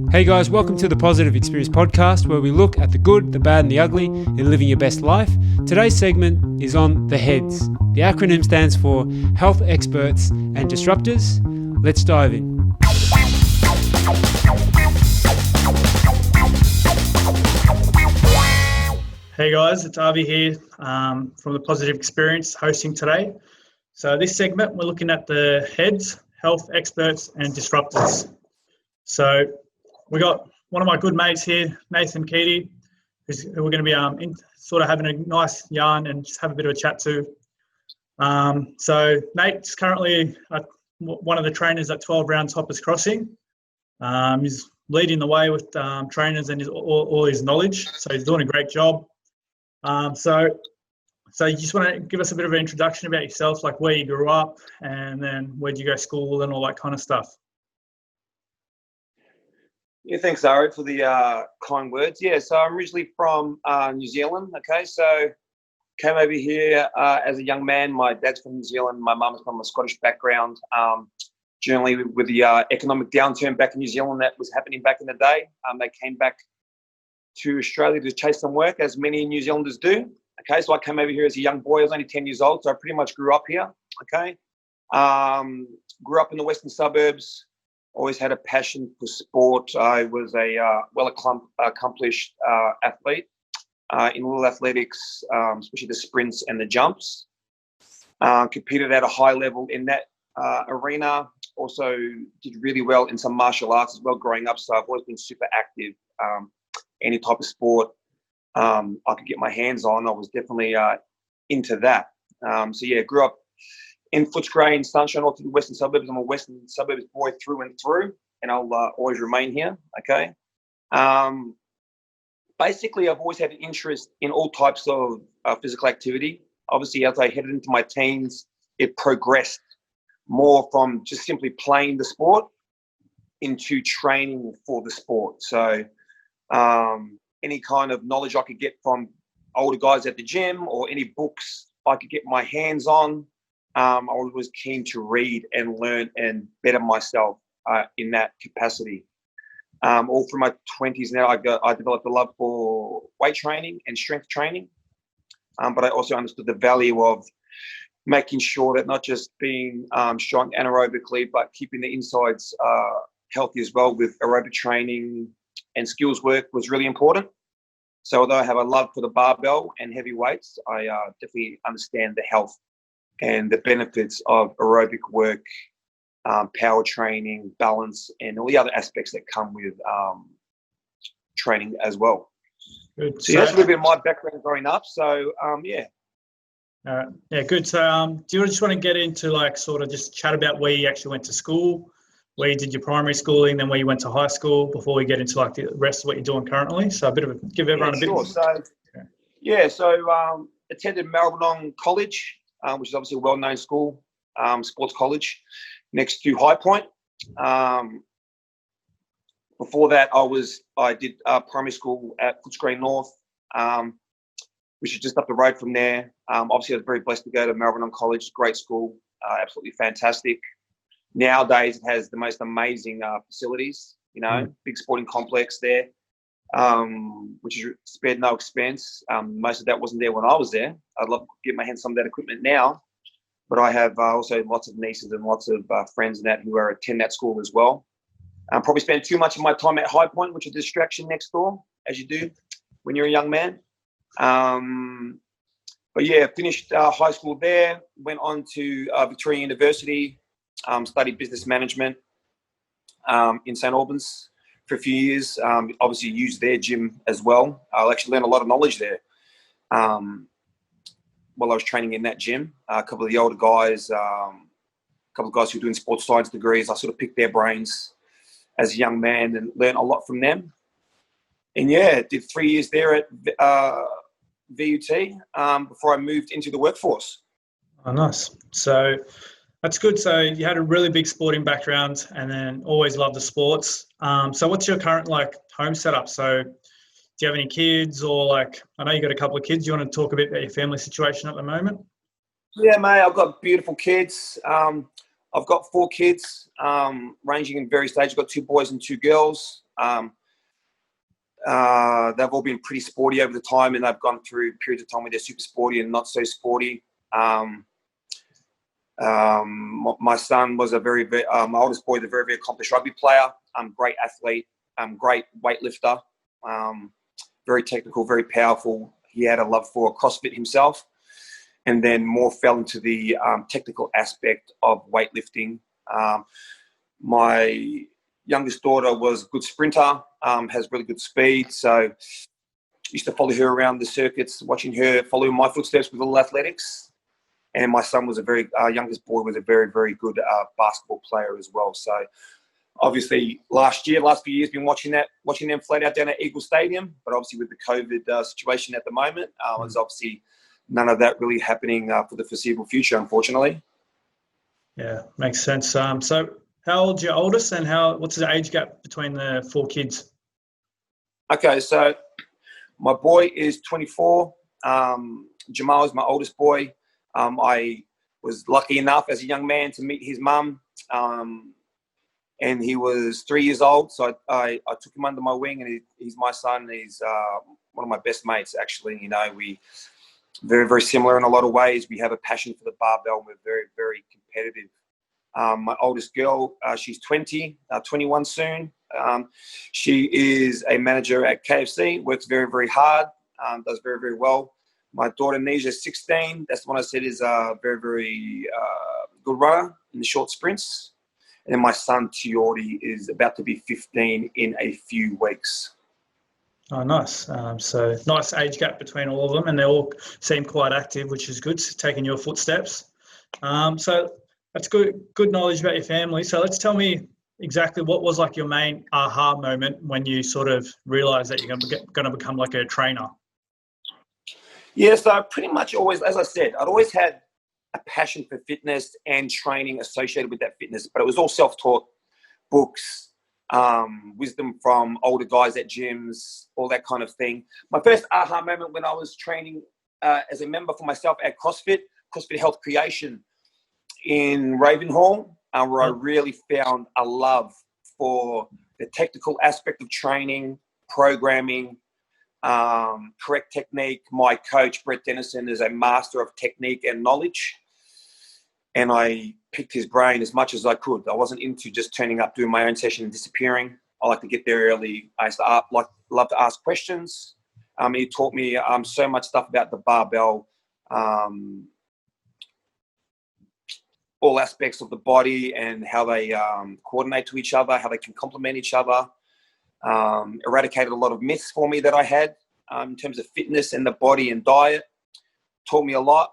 Hey guys, welcome to the Positive Experience podcast, where we look at the good, the bad and the ugly in living your best life. Today's segment is on the H.E.A.D'S. The acronym stands for Health Experts and Disruptors. Let's dive in. Hey guys, it's Aarvi here from the Positive Experience hosting today. So this segment, we're looking at the H.E.A.D'S, Health Experts and Disruptors. So we got one of my good mates here, Nate Keti, who we're going to be sort of having a nice yarn and just have a bit of a chat to. So Nate's currently one of the trainers at 12 Rounds Hoppers Crossing. He's leading the way with trainers and all his knowledge. So he's doing a great job. So you just want to give us a bit of an introduction about yourself, like where you grew up and then where did you go to school and all that kind of stuff. Yeah, thanks, Aarvi, for the kind words. Yeah, so I'm originally from New Zealand, okay? So came over here as a young man. My dad's from New Zealand. My mum's from a Scottish background. Generally, with the economic downturn back in New Zealand that was happening back in the day, they came back to Australia to chase some work, as many New Zealanders do. Okay, so I came over here as a young boy. I was only 10 years old, so I pretty much grew up here, okay? Grew up in the western suburbs. Always had a passion for sport. I was a well-accomplished athlete in all athletics, especially the sprints and the jumps. Competed at a high level in that arena. Also did really well in some martial arts as well growing up, so I've always been super active. Any type of sport I could get my hands on, I was definitely into that. So yeah, grew up in Footscray in Sunshine, all through the western suburbs. I'm a western suburbs boy through and through, and I'll always remain here, okay? Basically, I've always had an interest in all types of physical activity. Obviously, as I headed into my teens, it progressed more from just simply playing the sport into training for the sport. So any kind of knowledge I could get from older guys at the gym or any books I could get my hands on, I was keen to read and learn and better myself in that capacity. All through my 20s now, I developed a love for weight training and strength training, but I also understood the value of making sure that not just being strong anaerobically, but keeping the insides healthy as well with aerobic training and skills work was really important. So although I have a love for the barbell and heavy weights, I definitely understand the health and the benefits of aerobic work, power training, balance, and all the other aspects that come with training as well. Good. So that's a little bit of my background growing up. So yeah. All right. Yeah, good. So do you just want to get into like sort of just chat about where you actually went to school, where you did your primary schooling, then where you went to high school before we get into like the rest of what you're doing currently? So give everyone a bit. Sure. So attended Melbourne College, which is obviously a well-known school, sports college, next to High Point. Before that, I did primary school at Footscray North, which is just up the road from there. Obviously, I was very blessed to go to Melbourne College, great school, absolutely fantastic. Nowadays, it has the most amazing facilities, big sporting complex there, which is spared no expense. Most of that wasn't there when I was there. I'd love to get my hands on some of that equipment now, but I have also lots of nieces and lots of friends and that who attend that school as well. Probably spend too much of my time at High Point, which is a distraction next door, as you do when you're a young man. But yeah, finished high school there, went on to Victoria University, studied business management in St. Albans for a few years. Obviously used their gym as well. I actually learned a lot of knowledge there while I was training in that gym. A couple of the older guys, who were doing sports science degrees, I sort of picked their brains as a young man and learned a lot from them. And yeah, did 3 years there at VUT before I moved into the workforce. Oh, nice. So that's good. So you had a really big sporting background and then always loved the sports. So what's your current home setup? So do you have any kids or I know you got a couple of kids. Do you want to talk a bit about your family situation at the moment? Yeah, mate, I've got beautiful kids. I've got 4 kids, ranging in various stages. I've got 2 boys and 2 girls. They've all been pretty sporty over the time, and they've gone through periods of time where they're super sporty and not so sporty. My son was my oldest boy, a very, very accomplished rugby player, great athlete, great weightlifter, very technical, very powerful. He had a love for CrossFit himself, and then more fell into the technical aspect of weightlifting. My youngest daughter was a good sprinter, has really good speed, so used to follow her around the circuits, watching her follow my footsteps with all athletics. And my son was youngest boy was a very, very good basketball player as well. So obviously last few years, been watching them flat out down at Eagle Stadium, but obviously with the COVID situation at the moment, there's obviously none of that really happening for the foreseeable future, unfortunately. Yeah, makes sense. So how old's your oldest, and what's the age gap between the 4 kids? Okay, so my boy is 24. Jamal is my oldest boy. I was lucky enough as a young man to meet his mum, and he was 3 years old. So I took him under my wing, and he's my son. He's one of my best mates, actually. You know, we very, very similar in a lot of ways. We have a passion for the barbell, and we're very, very competitive. My oldest girl, she's 21 soon. She is a manager at KFC, works very, very hard, does very, very well. My daughter, Nisha, is 16. That's the one I said is a very, very good runner in the short sprints. And then my son, T.E.A.D.S, is about to be 15 in a few weeks. Oh, nice. So nice age gap between all of them, and they all seem quite active, which is good, taking your footsteps. So that's good knowledge about your family. So let's tell me exactly what was like your main aha moment when you sort of realised that you're going to become like a trainer. Yeah, so pretty much always, as I said, I'd always had a passion for fitness and training associated with that fitness, but it was all self-taught, books, wisdom from older guys at gyms, all that kind of thing. My first aha moment when I was training as a member for myself at CrossFit Health Creation in Ravenhall, where I really found a love for the technical aspect of training, programming, correct technique. My coach, Brett Dennison, is a master of technique and knowledge. And I picked his brain as much as I could. I wasn't into just turning up, doing my own session and disappearing. I like to get there early. I used to love to ask questions. He taught me so much stuff about the barbell, all aspects of the body and how they coordinate to each other, how they can complement each other. Eradicated a lot of myths for me that I had in terms of fitness and the body and diet. Taught me a lot.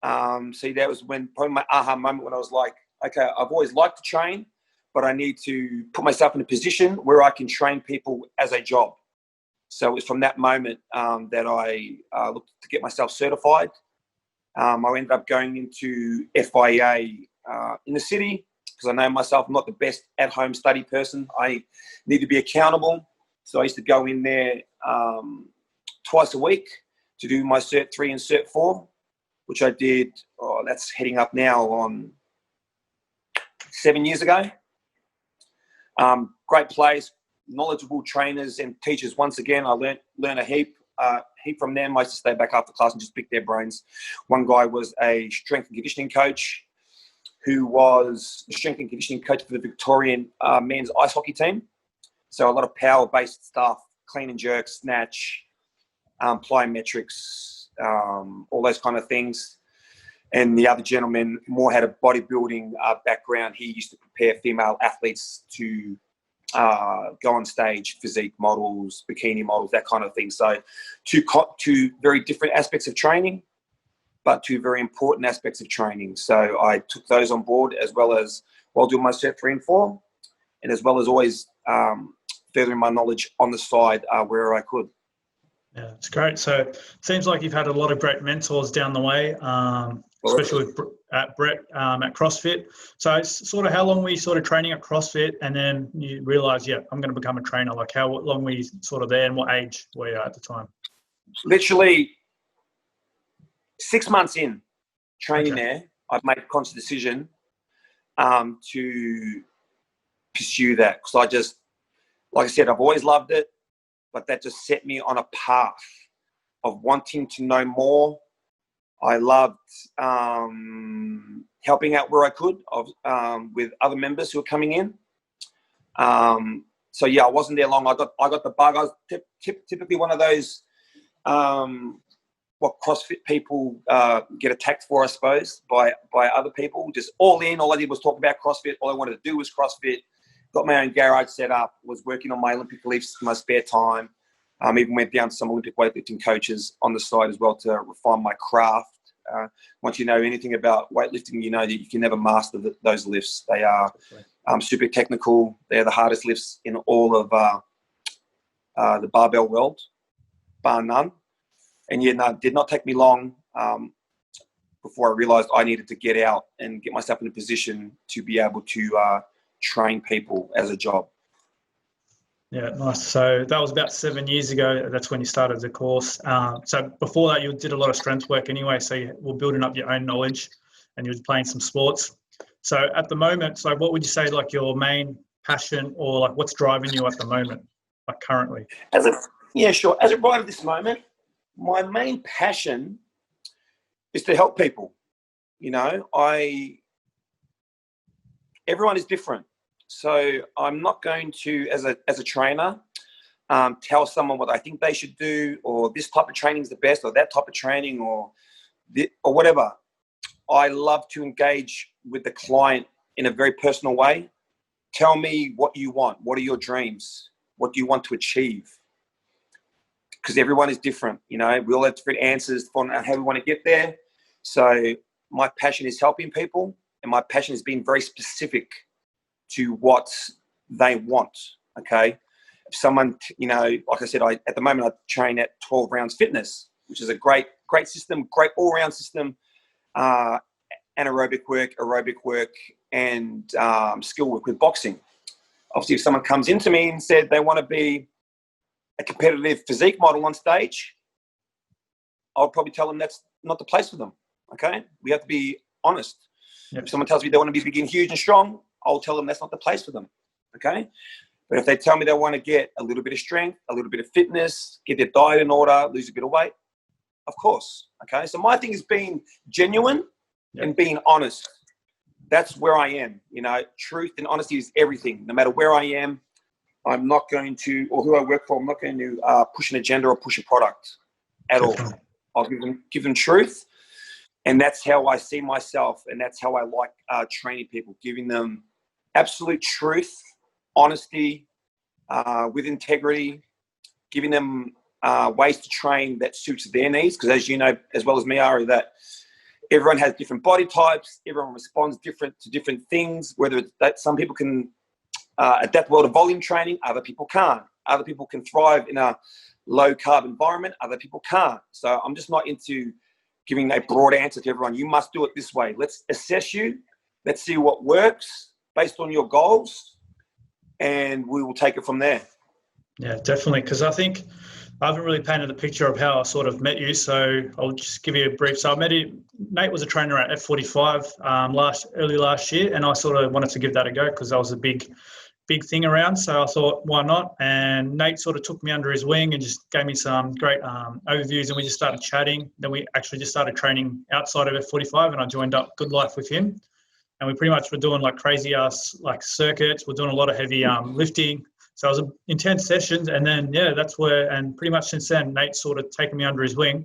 So that was probably my aha moment when I was like, okay, I've always liked to train, but I need to put myself in a position where I can train people as a job. So it was from that moment that I looked to get myself certified. I ended up going into FIA in the city because I know myself, I'm not the best at-home study person. I need to be accountable. So I used to go in there twice a week to do my Cert 3 and Cert 4, which I did, that's heading up now on 7 years ago. Great place, knowledgeable trainers and teachers. Once again, I learned a heap from them. I used to stay back after class and just pick their brains. One guy was a strength and conditioning coach who was the strength and conditioning coach for the Victorian men's ice hockey team. So a lot of power-based stuff, clean and jerk, snatch, plyometrics, all those kind of things. And the other gentleman more had a bodybuilding background. He used to prepare female athletes to go on stage, physique models, bikini models, that kind of thing. So two very different aspects of training, but two very important aspects of training. So I took those on board as well as while doing my Cert 3 and 4, and as well as always furthering my knowledge on the side where I could. Yeah, it's great. So it seems like you've had a lot of great mentors down the way, especially with Brett at CrossFit. So it's sort of how long were you sort of training at CrossFit, and then you realised, yeah, I'm going to become a trainer? Like how long were you sort of there, and what age were you at the time? Literally 6 months in training there, I've made a conscious decision to pursue that, because I just, like I said, I've always loved it, but that just set me on a path of wanting to know more. I loved helping out where I could with other members who were coming in. So yeah, I wasn't there long. I got the bug. I was typically one of those what CrossFit people get attacked for, I suppose, by other people. Just all in. All I did was talk about CrossFit. All I wanted to do was CrossFit. Got my own garage set up. Was working on my Olympic lifts in my spare time. Even went down to some Olympic weightlifting coaches on the side as well to refine my craft. Once you know anything about weightlifting, you know that you can never master those lifts. They are super technical. They're the hardest lifts in all of the barbell world, bar none. And yet, it did not take me long before I realized I needed to get out and get myself in a position to be able to train people as a job. Yeah, nice. So that was about 7 years ago. That's when you started the course. So before that, you did a lot of strength work anyway. So you were building up your own knowledge and you were playing some sports. So at the moment, so what would you say like your main passion or like what's driving you at the moment, like currently? Yeah, sure. As of right at this moment, my main passion is to help people. You know, everyone is different. So I'm not going to, as a trainer, tell someone what I think they should do, or this type of training is the best, or that type of training, or whatever. I love to engage with the client in a very personal way. Tell me what you want. What are your dreams? What do you want to achieve? Because everyone is different. You know, we all have different answers for how we want to get there. So my passion is helping people, and my passion is being very specific to what they want. Okay. If someone, you know, like I said, at the moment I train at 12 Rounds Fitness, which is a great system, great all-round system, anaerobic work, aerobic work, and skill work with boxing. Obviously, if someone comes into me and said they want to be a competitive physique model on stage, I'll probably tell them that's not the place for them. Okay. We have to be honest. Yep. If someone tells me they want to be big and huge and strong, I'll tell them that's not the place for them, okay? But if they tell me they want to get a little bit of strength, a little bit of fitness, get their diet in order, lose a bit of weight, of course, okay? So my thing is being genuine and being honest. That's where I am, you know. Truth and honesty is everything. No matter where I am, I'm not going to, or who I work for, I'm not going to push an agenda or push a product at all. I'll give them truth. And that's how I see myself, and that's how I like training people, giving them absolute truth, honesty, with integrity, giving them ways to train that suits their needs. Because as you know, as well as me, Aarvi, that everyone has different body types, everyone responds different to different things, whether it's that some people can adapt well to volume training, other people can't. Other people can thrive in a low-carb environment, other people can't. So I'm just not into giving a broad answer to everyone. You must do it this way. Let's assess you. Let's see what works based on your goals, and we will take it from there. Yeah, definitely. Because I think I haven't really painted the picture of how I sort of met you. So I'll just give you a brief. So I met you. Nate was a trainer at F45 early last year, and I sort of wanted to give that a go because that was a big thing around. So I thought, why not? And Nate sort of took me under his wing and just gave me some great overviews, and we just started chatting. Then we actually just started training outside of F45, and I joined up Good Life with him. And we pretty much were doing like crazy ass like circuits. We're doing a lot of heavy lifting. So it was intense sessions. And then, that's where, and pretty much since then, Nate's sort of taken me under his wing.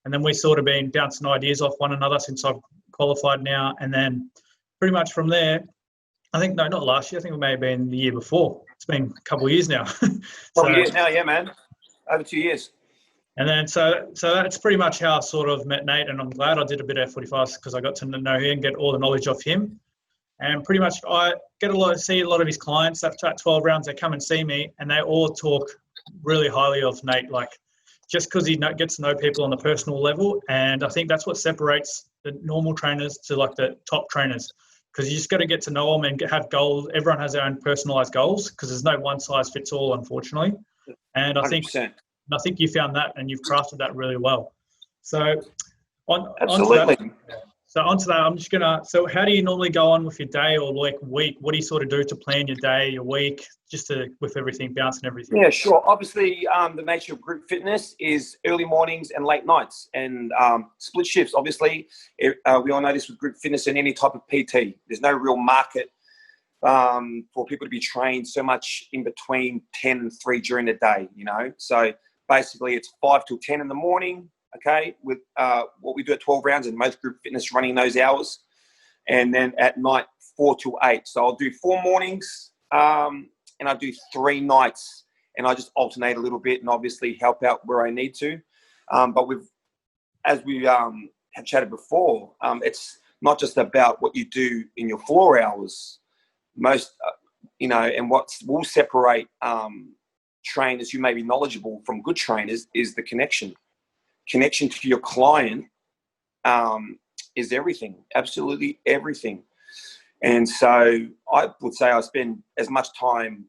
And then we sort of been bouncing ideas off one another since I've qualified now. And then pretty much from there, I think, no, not last year. I think it may have been the year before. It's been a couple of years now. Couple years now, yeah, man. Over 2 years. And then so that's pretty much how I sort of met Nate, and I'm glad I did a bit of F45 because I got to know him and get all the knowledge off him. And pretty much I see a lot of his clients at 12 Rounds. They come and see me, and they all talk really highly of Nate, like just because he gets to know people on the personal level. And I think that's what separates the normal trainers to like the top trainers, because you just got to get to know them and have goals. Everyone has their own personalized goals because there's no one size fits all, unfortunately. And I think 100%. I think you found that, and you've crafted that really well. So, absolutely. So onto that, I'm just gonna. So how do you normally go on with your day or like week? What do you sort of do to plan your day, your week, just to with everything bouncing everything? Yeah, sure. Obviously, the nature of group fitness is early mornings and late nights and split shifts. Obviously, we all know this with group fitness and any type of PT. There's no real market for people to be trained so much in between 10 and 3 during the day, you know. So basically, it's 5 till 10 in the morning. Okay, with what we do at 12 rounds and most group fitness running those hours. And then at night, 4 till 8. So I'll do 4 mornings and I do 3 nights. And I just alternate a little bit and obviously help out where I need to. But as we have chatted before, it's not just about what you do in your floor hours. Most, and what will separate trainers who may be knowledgeable from good trainers is the connection. Connection to your client is everything, absolutely everything. And so I would say I spend as much time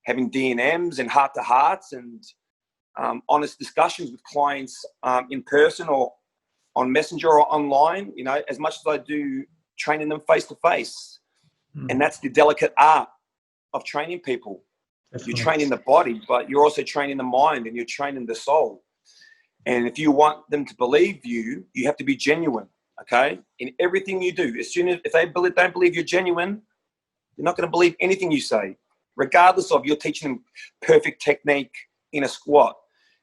having D&Ms and heart-to-hearts and honest discussions with clients in person or on Messenger or online, as much as I do training them face-to-face. And that's the delicate art of training people. Definitely. You're training the body, but you're also training the mind and you're training the soul. And if you want them to believe you, you have to be genuine, okay? In everything you do. As soon as if they don't believe you're genuine, they're not going to believe anything you say, regardless of you're teaching them perfect technique in a squat.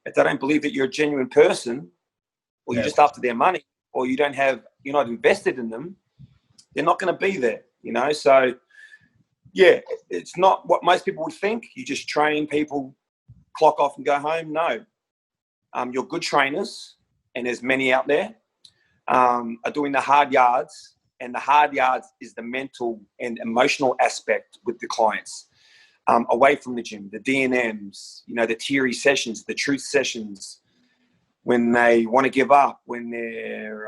If they don't believe that you're a genuine person, or you're just after their money, or you're not invested in them, they're not going to be there, So, yeah, it's not what most people would think. You just train people, clock off and go home. No. You're good trainers, and there's many out there, are doing the hard yards, and the hard yards is the mental and emotional aspect with the clients, away from the gym, the D&Ms, the teary sessions, the truth sessions, when they want to give up, when they're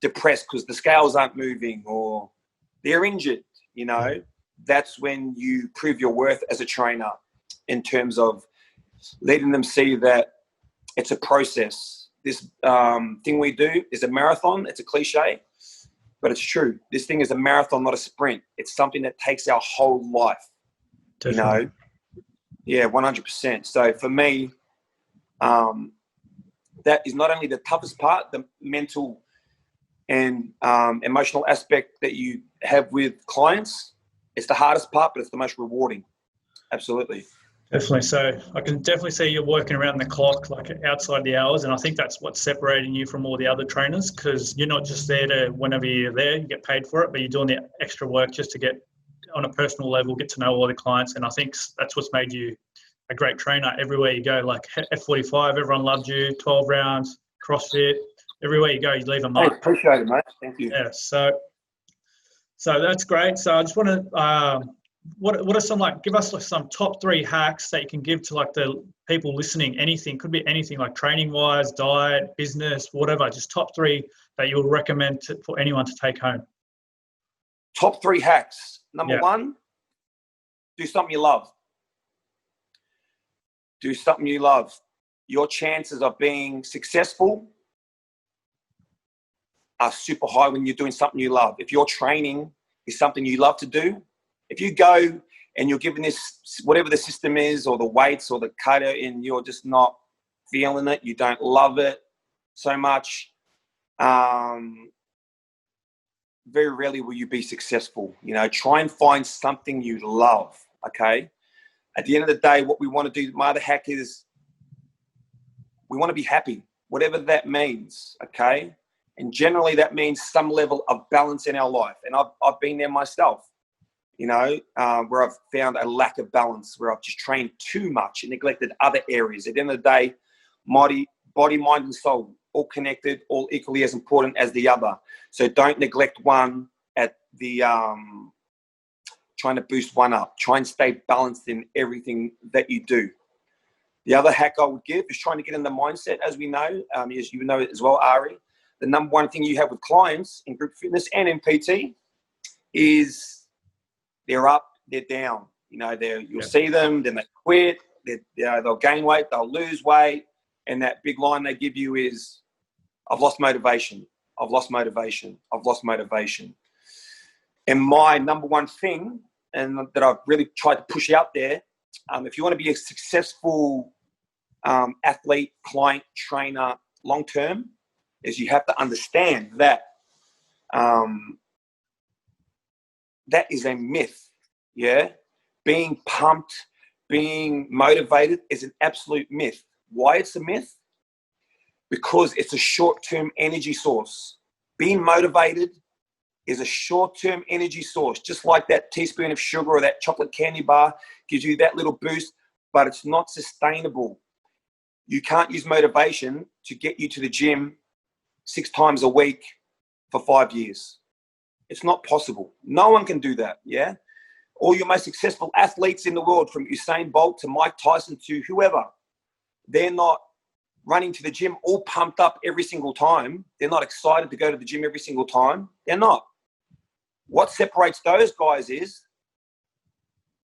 depressed because the scales aren't moving or they're injured, that's when you prove your worth as a trainer in terms of letting them see that it's a process. This thing we do is a marathon. It's a cliche, but it's true. This thing is a marathon, not a sprint. It's something that takes our whole life, Definitely. Yeah, 100%. So for me, that is not only the toughest part, the mental and emotional aspect that you have with clients. It's the hardest part, but it's the most rewarding. Absolutely. Definitely. So I can definitely see you're working around the clock, like outside the hours. And I think that's what's separating you from all the other trainers, because you're not just there to, whenever you're there, you get paid for it, but you're doing the extra work just to get on a personal level, get to know all the clients. And I think that's what's made you a great trainer everywhere you go. Like F45, everyone loved you, 12 rounds, CrossFit, everywhere you go, you leave a mark. I appreciate it, mate. Thank you. Yeah. So that's great. So I just want to, what are some, give us some top 3 hacks that you can give to the people listening? Anything, could be anything, like training wise, diet, business, whatever, just top 3 that you would recommend for anyone to take home. Top 3 hacks. Number 1, do something you love. Do something you love. Your chances of being successful are super high when you're doing something you love. If your training is something you love to do, if you go and you're given this, whatever the system is, or the weights or the cutter, and you're just not feeling it, you don't love it so much, very rarely will you be successful. Try and find something you love, okay? At the end of the day, what we want to do, my other hack is we want to be happy, whatever that means, okay? And generally that means some level of balance in our life. And I've been there myself, where I've found a lack of balance, where I've just trained too much and neglected other areas. At the end of the day, body, mind, and soul, all connected, all equally as important as the other. So don't neglect one at the trying to boost one up. Try and stay balanced in everything that you do. The other hack I would give is trying to get in the mindset, as we know, as you know as well, Aarvi. The number one thing you have with clients in group fitness and in PT is they're up, they're down. You'll see them, then they quit, they'll gain weight, they'll lose weight, and that big line they give you is, I've lost motivation. I've lost motivation. I've lost motivation. And my number one thing, and that I've really tried to push out there, if you want to be a successful athlete, client, trainer, long-term, is you have to understand that that is a myth, yeah? Being pumped, being motivated is an absolute myth. Why it's a myth? Because it's a short-term energy source. Being motivated is a short-term energy source, just like that teaspoon of sugar or that chocolate candy bar gives you that little boost, but it's not sustainable. You can't use motivation to get you to the gym 6 times a week for 5 years. It's not possible. No one can do that, yeah? All your most successful athletes in the world, from Usain Bolt to Mike Tyson to whoever, they're not running to the gym all pumped up every single time. They're not excited to go to the gym every single time. They're not. What separates those guys is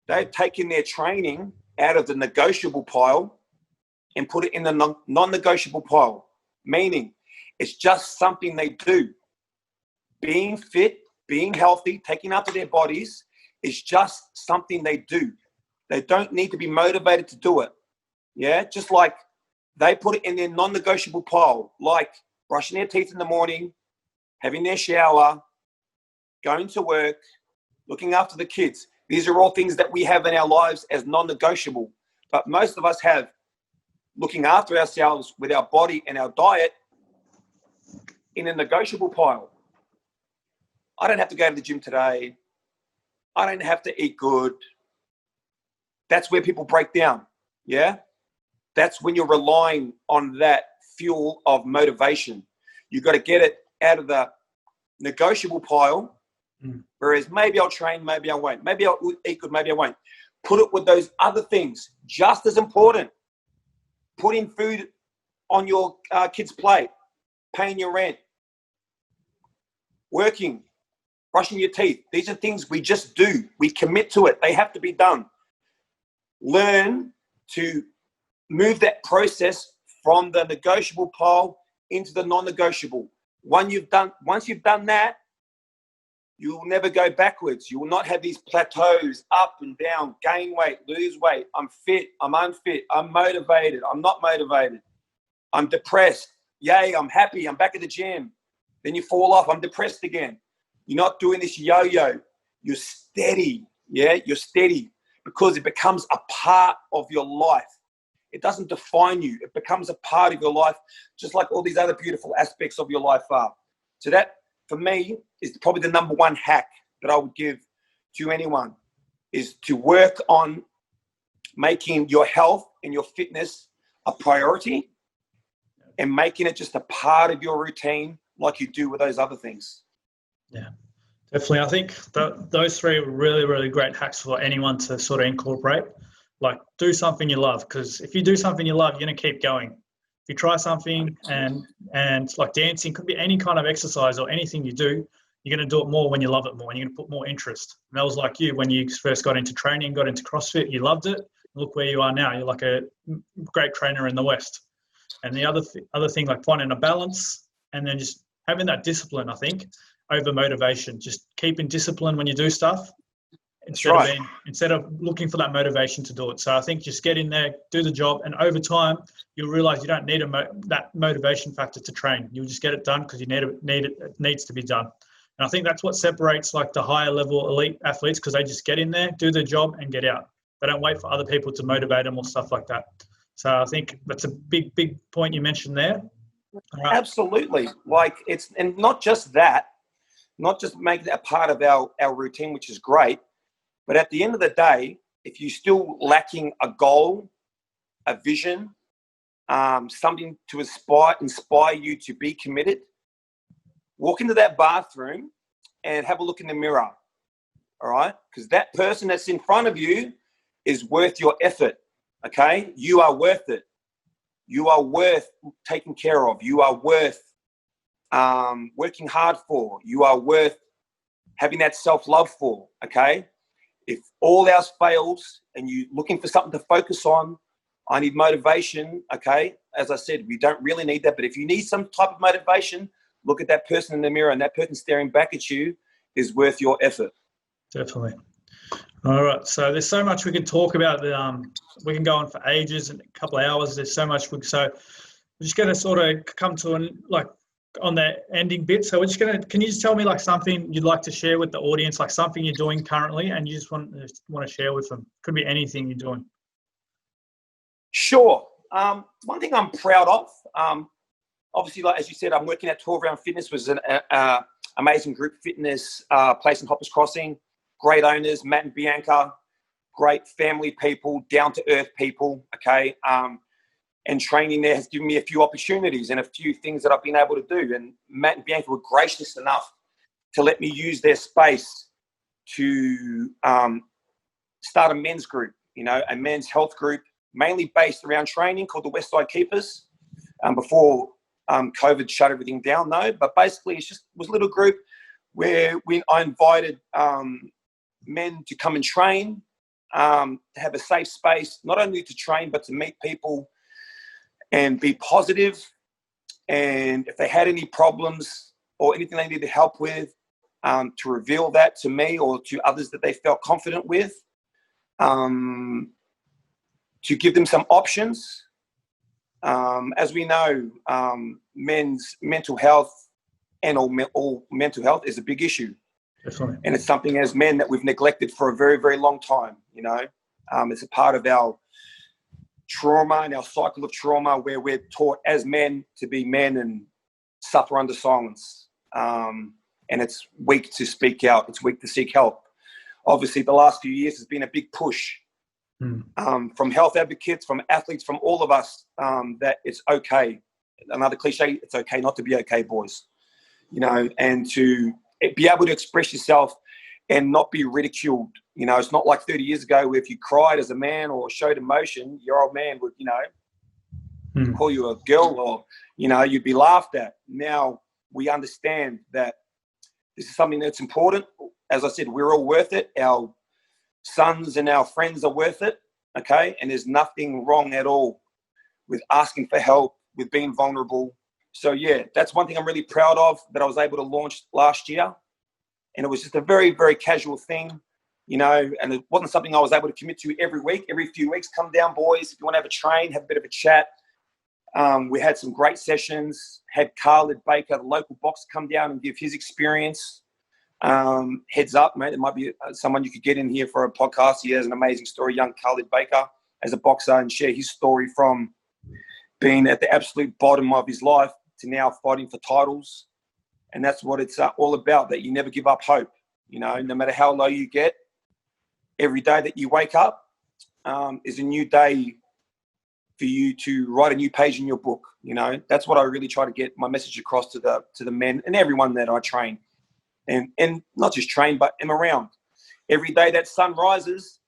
they've taken their training out of the negotiable pile and put it in the non-negotiable pile, meaning it's just something they do. Being fit, being healthy, taking after their bodies is just something they do. They don't need to be motivated to do it. Yeah, just like they put it in their non-negotiable pile, like brushing their teeth in the morning, having their shower, going to work, looking after the kids. These are all things that we have in our lives as non-negotiable. But most of us have looking after ourselves with our body and our diet in a negotiable pile. I don't have to go to the gym today. I don't have to eat good. That's where people break down, yeah? That's when you're relying on that fuel of motivation. You've got to get it out of the negotiable pile, whereas maybe I'll train, maybe I won't. Maybe I'll eat good, maybe I won't. Put it with those other things, just as important. Putting food on your kid's plate, paying your rent, working, brushing your teeth. These are things we just do. We commit to it. They have to be done. Learn to move that process from the negotiable pile into the non-negotiable. Once you've done that, you will never go backwards. You will not have these plateaus, up and down, gain weight, lose weight. I'm fit, I'm unfit, I'm motivated, I'm not motivated. I'm depressed. Yay, I'm happy, I'm back at the gym. Then you fall off, I'm depressed again. You're not doing this yo-yo. You're steady, yeah? You're steady because it becomes a part of your life. It doesn't define you. It becomes a part of your life, just like all these other beautiful aspects of your life are. So that, for me, is probably the number one hack that I would give to anyone, is to work on making your health and your fitness a priority and making it just a part of your routine like you do with those other things. Yeah, definitely. I think those 3 are really, really great hacks for anyone to sort of incorporate. Like, do something you love, because if you do something you love, you're going to keep going. If you try something and like dancing, could be any kind of exercise or anything you do, you're going to do it more when you love it more, and you're going to put more interest. And that was like you when you first got into training, got into CrossFit, you loved it. Look where you are now. You're like a great trainer in the West. And the other thing, like finding a balance and then just having that discipline, I think, over motivation. Just keeping discipline when you do stuff instead of looking for that motivation to do it. So I think just get in there, do the job, and over time you'll realize you don't need that motivation factor to train. You'll just get it done because it needs to be done. And I think that's what separates like the higher level elite athletes, because they just get in there, do their job, and get out. They don't wait for other people to motivate them or stuff like that. So I think that's a big point you mentioned there. Absolutely. Like, it's, and not just that, not just make that part of our routine, which is great, but at the end of the day, if you're still lacking a goal, a vision, something to inspire you to be committed, walk into that bathroom and have a look in the mirror, all right? Because that person that's in front of you is worth your effort, okay? You are worth it. You are worth taking care of. You are worth working hard for. You are worth having that self-love for, okay? If all else fails and you're looking for something to focus on, I need motivation, okay? As I said, we don't really need that, but if you need some type of motivation, look at that person in the mirror, and that person staring back at you is worth your effort. Definitely. All right. So there's so much we can talk about. We can go on for ages and a couple of hours. There's so much. So we're just going to sort of come to on the ending bit. So can you just tell me like something you'd like to share with the audience, like something you're doing currently and you just want to share with them? Could be anything you're doing. Sure. One thing I'm proud of, obviously, like as you said, I'm working at 12 Round Fitness, was an amazing group fitness place in Hoppers Crossing. Great owners, Matt and Bianca, great family people, down-to-earth people, okay? And training there has given me a few opportunities and a few things that I've been able to do. And Matt and Bianca were gracious enough to let me use their space to start a men's group, a men's health group, mainly based around training called the Westside Keepers, before COVID shut everything down though. But basically it was a little group where I invited men to come and train, to have a safe space, not only to train, but to meet people and be positive. And if they had any problems or anything they needed help with, to reveal that to me or to others that they felt confident with, to give them some options. As we know, men's mental health and all mental health is a big issue. Definitely. And it's something as men that we've neglected for a very, very long time, It's a part of our trauma and our cycle of trauma where we're taught as men to be men and suffer under silence. And it's weak to speak out. It's weak to seek help. Obviously, the last few years has been a big push from health advocates, from athletes, from all of us, that it's okay. Another cliche, it's okay not to be okay, boys. And to be able to express yourself and not be ridiculed. It's not like 30 years ago where if you cried as a man or showed emotion, your old man would, call you a girl or, you'd be laughed at. Now we understand that this is something that's important. As I said, we're all worth it. Our sons and our friends are worth it, okay? And there's nothing wrong at all with asking for help, with being vulnerable. So, yeah, that's one thing I'm really proud of that I was able to launch last year. And it was just a very, very casual thing, and it wasn't something I was able to commit to every week. Every few weeks, come down, boys. If you want to have a train, have a bit of a chat. We had some great sessions, had Khalid Baker, the local boxer, come down and give his experience. Heads up, mate, there might be someone you could get in here for a podcast. He has an amazing story, young Khalid Baker, as a boxer, and share his story from being at the absolute bottom of his life to now fighting for titles. And that's what it's all about, that you never give up hope. No matter how low you get, every day that you wake up is a new day for you to write a new page in your book. That's what I really try to get my message across to the men and everyone that I train. And not just train, but am around. Every day that sun rises,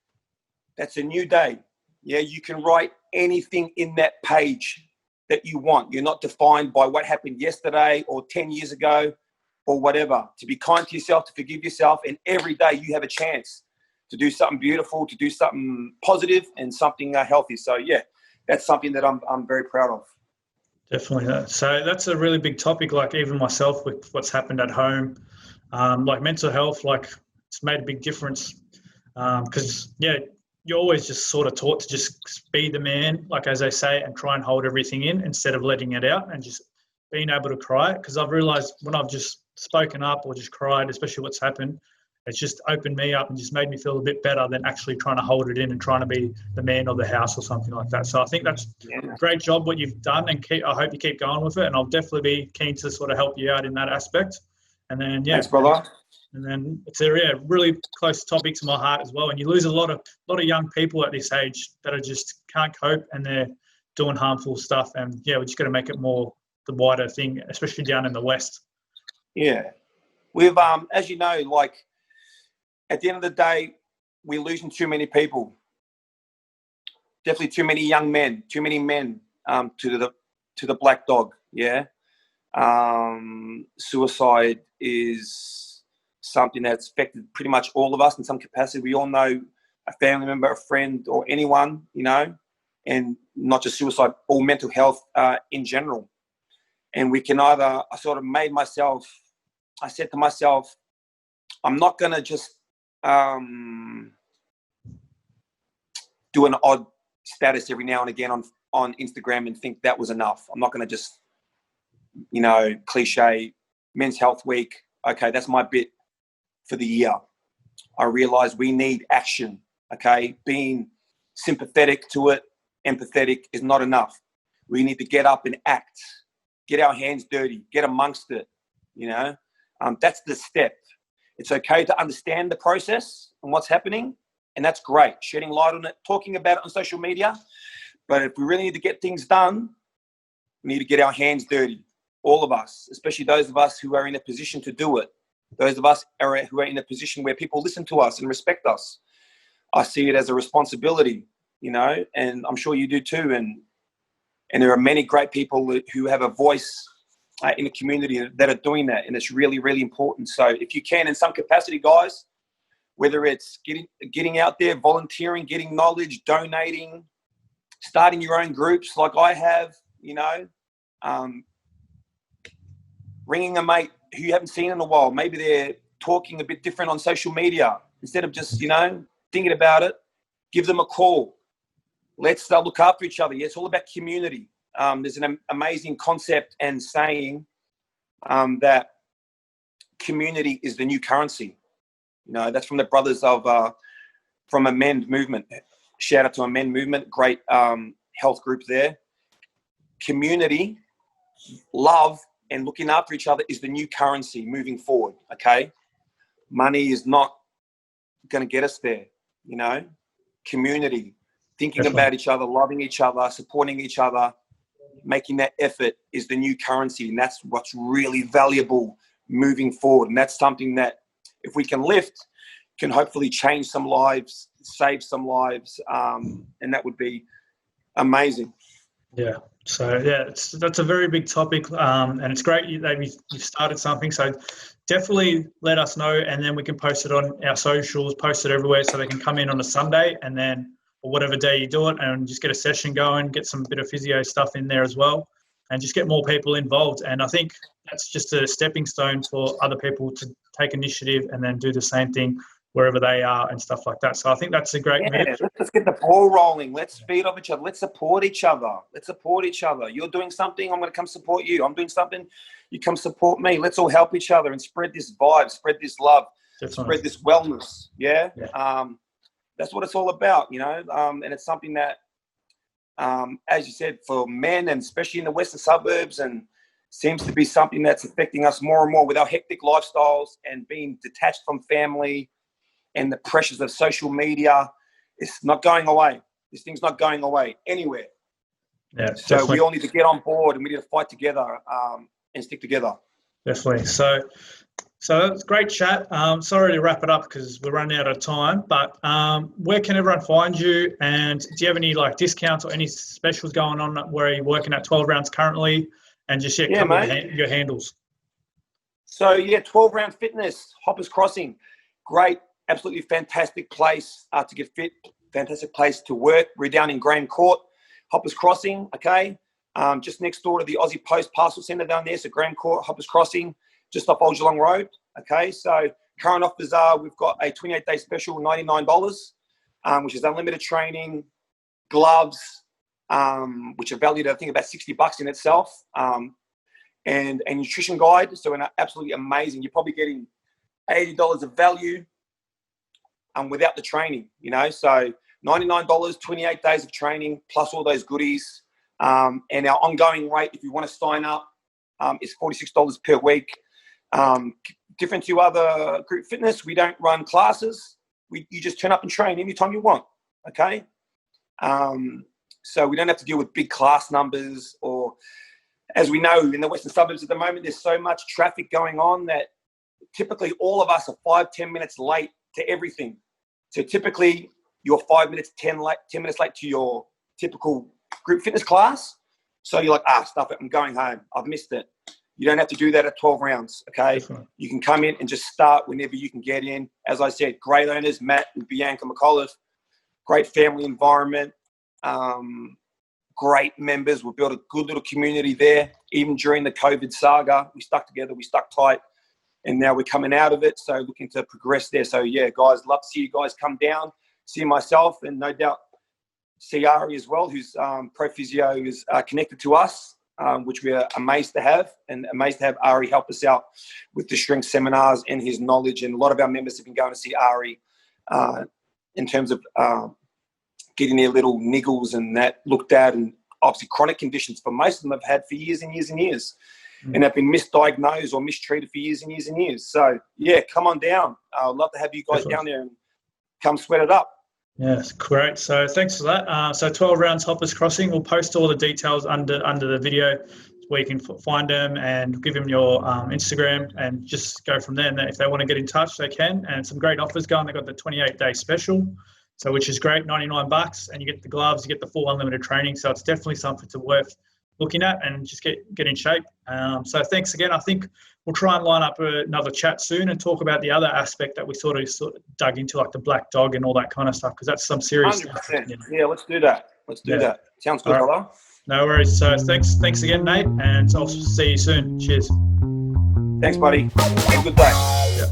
that's a new day. Yeah, you can write anything in that page that you want. You're not defined by what happened yesterday or 10 years ago or whatever. To be kind to yourself, to forgive yourself, and every day you have a chance to do something beautiful, to do something positive and something healthy. So, yeah, that's something that I'm very proud of. Definitely. So that's a really big topic, like even myself with what's happened at home. Like mental health, like it's made a big difference because, you're always just sort of taught to just be the man, like as they say, and try and hold everything in instead of letting it out and just being able to cry. Because I've realised when I've just spoken up or just cried, especially what's happened, it's just opened me up and just made me feel a bit better than actually trying to hold it in and trying to be the man of the house or something like that. So I think that's a great job what you've done, and I hope you keep going with it. And I'll definitely be keen to sort of help you out in that aspect. And then, Thanks, brother. And then it's a really close topic to my heart as well. And you lose a lot of young people at this age that are just can't cope and they're doing harmful stuff. And we're just got to make it more the wider thing, especially down in the West. Yeah, we've as you know, like at the end of the day, we're losing too many people. Definitely too many young men, too many men to the black dog. Yeah, suicide is something that's affected pretty much all of us in some capacity. We all know a family member, a friend, or anyone, and not just suicide, all mental health in general. And we can either, I said to myself, I'm not going to just do an odd status every now and again on Instagram and think that was enough. I'm not going to just, cliche Men's Health Week. Okay, that's my bit for the year. I realize we need action. Okay, being sympathetic to it, empathetic is not enough. We need to get up and act, get our hands dirty, get amongst it. That's the step. It's okay to understand the process and what's happening, and that's great. Shedding light on it, talking about it on social media. But if we really need to get things done, we need to get our hands dirty. All of us, especially those of us who are in a position to do it. Those of us who are in a position where people listen to us and respect us. I see it as a responsibility, and I'm sure you do too. And there are many great people who have a voice in the community that are doing that, and it's really, really important. So if you can, in some capacity, guys, whether it's getting out there, volunteering, getting knowledge, donating, starting your own groups like I have, ringing a mate who you haven't seen in a while. Maybe they're talking a bit different on social media. Instead of just, thinking about it, give them a call. Let's look after each other. Yeah, it's all about community. There's an amazing concept and saying that community is the new currency. That's from the brothers from Amend Movement. Shout out to Amend Movement, great health group there. Community, love, and looking after each other is the new currency moving forward, okay? Money is not going to get us there, Community, thinking about each other, loving each other, supporting each other, making that effort is the new currency, and that's what's really valuable moving forward. And that's something that, if we can lift, can hopefully change some lives, save some lives, and that would be amazing. Yeah. So that's a very big topic, and it's great that you've started something. So definitely let us know, and then we can post it on our socials, post it everywhere, so they can come in on a Sunday, and then or whatever day you do it, and just get a session going, get some bit of physio stuff in there as well, and just get more people involved. And I think that's just a stepping stone for other people to take initiative and then do the same thing wherever they are and stuff like that. So I think that's a great move. Let's get the ball rolling. Let's feed off each other. Let's support each other. You're doing something, I'm going to come support you. I'm doing something, you come support me. Let's all help each other and spread this vibe, spread this love, spread this wellness. Yeah. That's what it's all about, and it's something that, as you said, for men, and especially in the western suburbs, and seems to be something that's affecting us more and more with our hectic lifestyles and being detached from family and the pressures of social media. It's not going away. This thing's not going away anywhere. Yeah, so definitely. We all need to get on board, and we need to fight together and stick together. Definitely. So that's a great chat. Sorry to wrap it up because we're running out of time, but where can everyone find you? And do you have any discounts or any specials going on where you're working at 12 rounds currently? And just cover your handles. So 12 Round Fitness, Hoppers Crossing, great, absolutely fantastic place to get fit, fantastic place to work. We're down in Graham Court, Hoppers Crossing, okay, just next door to the Aussie Post Parcel Centre down there. So Graham Court, Hoppers Crossing, just off Old Geelong Road, okay. So current offers are, we've got a 28-day special, $99, which is unlimited training, gloves, which are valued, I think, about $60 in itself, and a nutrition guide. So an absolutely amazing. You're probably getting $80 of value without the training, So $99, 28 days of training, plus all those goodies. And our ongoing rate, if you want to sign up, is $46 per week. Different to other group fitness, we don't run classes. You just turn up and train anytime you want, okay? So we don't have to deal with big class numbers, or, as we know, in the western suburbs at the moment, there's so much traffic going on that typically all of us are 5-10 minutes late to everything. So typically you're 5 minutes, 10 minutes late to your typical group fitness class. So you're like, stuff it, I'm going home. I've missed it. You don't have to do that at 12 rounds, okay? Definitely. You can come in and just start whenever you can get in. As I said, great owners, Matt and Bianca McAuliffe, great family environment. great members. We built a good little community there. Even during the COVID saga, we stuck together, we stuck tight, and now we're coming out of it. So looking to progress there. So yeah, guys, love to see you guys come down, see myself, and no doubt see Aarvi as well, who's ProPhysio is connected to us, which we are amazed to have, and amazed to have Aarvi help us out with the strength seminars and his knowledge. And a lot of our members have been going to see Aarvi in terms of getting their little niggles and that looked at, and obviously chronic conditions for most of them have had for years and years and years, and have been misdiagnosed or mistreated for years and years and years. So yeah, come on down. I'd love to have you guys down there and come sweat it up. Yes, great. So thanks for that. So 12 rounds Hoppers Crossing. We'll post all the details under the video where you can find them, and give them your Instagram, and just go from there. And if they want to get in touch, they can. And some great offers going. They've got the 28-day special, so which is great, $99, and you get the gloves, you get the full unlimited training. So it's definitely something to worth looking at, and just get in shape. So thanks again. I think we'll try and line up another chat soon and talk about the other aspect that we sort of dug into, like the black dog and all that kind of stuff, because that's some serious 100%. stuff. Yeah, let's do that. Let's do that. Sounds good, brother. No worries. So thanks again, Nate, and I'll see you soon. Cheers. Thanks, buddy. Have a good day. Yeah.